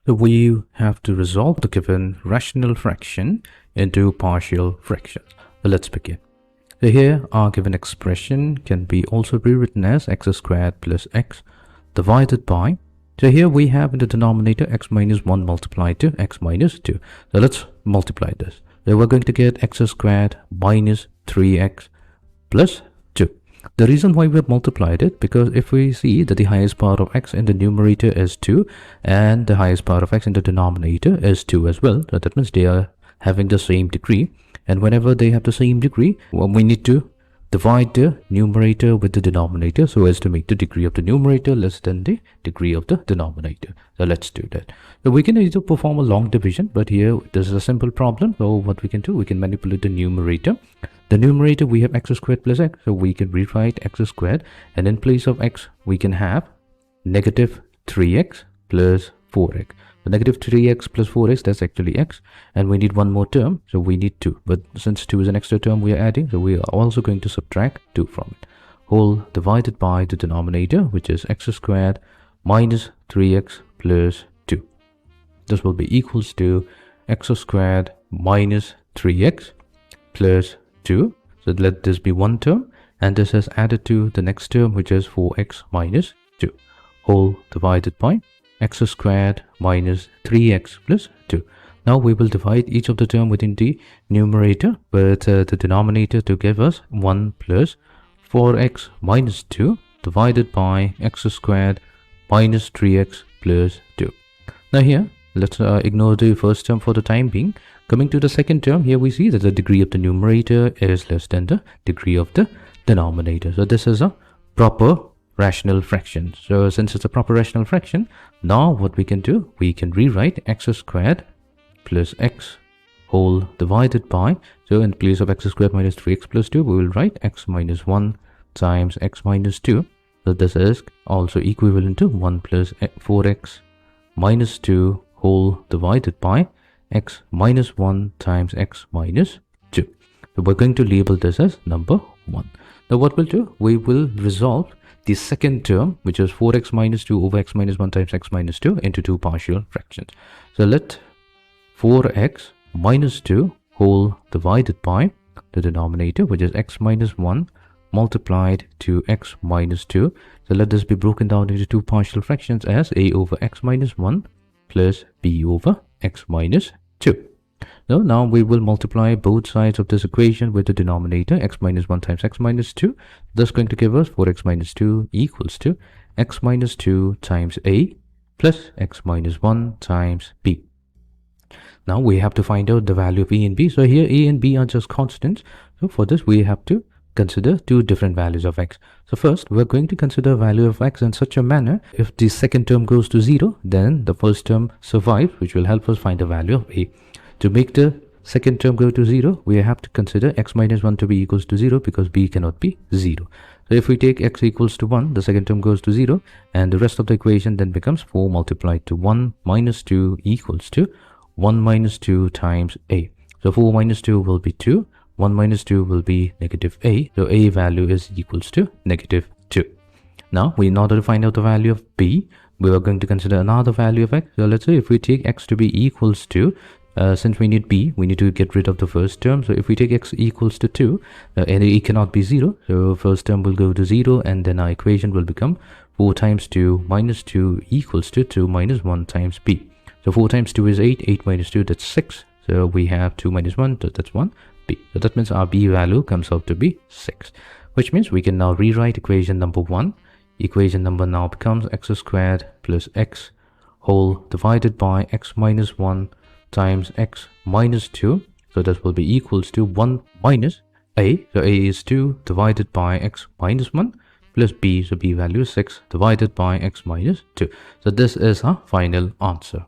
So we have to resolve the given rational fraction into partial fractions. So let's begin. So here our given expression can be also rewritten as x squared plus x divided by, so here we have in the denominator x minus 1 multiplied to x minus 2. So let's multiply this. So we're going to get x squared minus 3x plus 2. The reason why we have multiplied it, because if we see that the highest part of x in the numerator is 2 and the highest part of x in the denominator is 2 as well, so that means they are having the same degree, and whenever they have the same degree, well, we need to divide the numerator with the denominator so as to make the degree of the numerator less than the degree of the denominator. So let's do that. So we can either perform a long division, but here this is a simple problem. So what we can do, we can manipulate the numerator. The numerator, we have x squared plus x, so we can rewrite x squared, and in place of x we can have negative 3x plus 4x. So negative 3x plus 4x, that's actually x, and we need one more term, so we need 2. But since 2 is an extra term we are adding, so we are also going to subtract 2 from it. Whole divided by the denominator, which is x squared minus 3x plus 2. This will be equals to x squared minus 3x plus 2. So let this be one term, and this is added to the next term, which is 4x minus 2. Whole divided by x squared minus 3x plus 2. Now we will divide each of the term within the numerator with the denominator to give us 1 plus 4x minus 2 divided by x squared minus 3x plus 2. Now here, let's ignore the first term for the time being. Coming to the second term, here we see that the degree of the numerator is less than the degree of the denominator. So this is a proper rational fraction. So since it's a proper rational fraction, now what we can do, we can rewrite x squared plus x whole divided by, so in place of x squared minus 3x plus 2, we will write x minus 1 times x minus 2. So this is also equivalent to 1 plus 4x minus 2 whole divided by x minus 1 times x minus 2. So we're going to label this as number 1. Now what we'll do, we will resolve the second term, which is 4x minus 2 over x minus 1 times x minus 2 into two partial fractions. So let 4x minus 2 whole divided by the denominator, which is x minus 1 multiplied to x minus 2. So let this be broken down into two partial fractions as a over x minus 1 plus b over x minus 2. So now we will multiply both sides of this equation with the denominator x minus 1 times x minus 2. That's going to give us 4x minus 2 equals to x minus 2 times a plus x minus 1 times b. Now we have to find out the value of a and b. So here a and b are just constants. So for this we have to consider two different values of x. So first we're going to consider value of x in such a manner, if the second term goes to 0, then the first term survives, which will help us find the value of a. To make the second term go to 0, we have to consider x minus 1 to be equals to 0 because b cannot be 0. So if we take x equals to 1, the second term goes to 0, and the rest of the equation then becomes 4 multiplied to 1 minus 2 equals to 1 minus 2 times a. So 4 minus 2 will be 2, 1 minus 2 will be negative a, so a value is equals to negative 2. Now, in order to find out the value of b, we are going to consider another value of x. So let's say if we take x to be equals to, since we need b, we need to get rid of the first term. So if we take x equals to 2, and a cannot be 0, so first term will go to 0, and then our equation will become 4 times 2 minus 2 equals to 2 minus 1 times b. So 4 times 2 is 8, 8 minus 2, that's 6. So we have 2 minus 1, that's 1, b. So that means our b value comes out to be 6, which means we can now rewrite equation number 1. Equation number now becomes x squared plus x whole divided by x minus 1 times x minus 2. So that will be equals to 1 minus a. So a is 2 divided by x minus 1 plus b. So b value is 6 divided by x minus 2. So this is our final answer.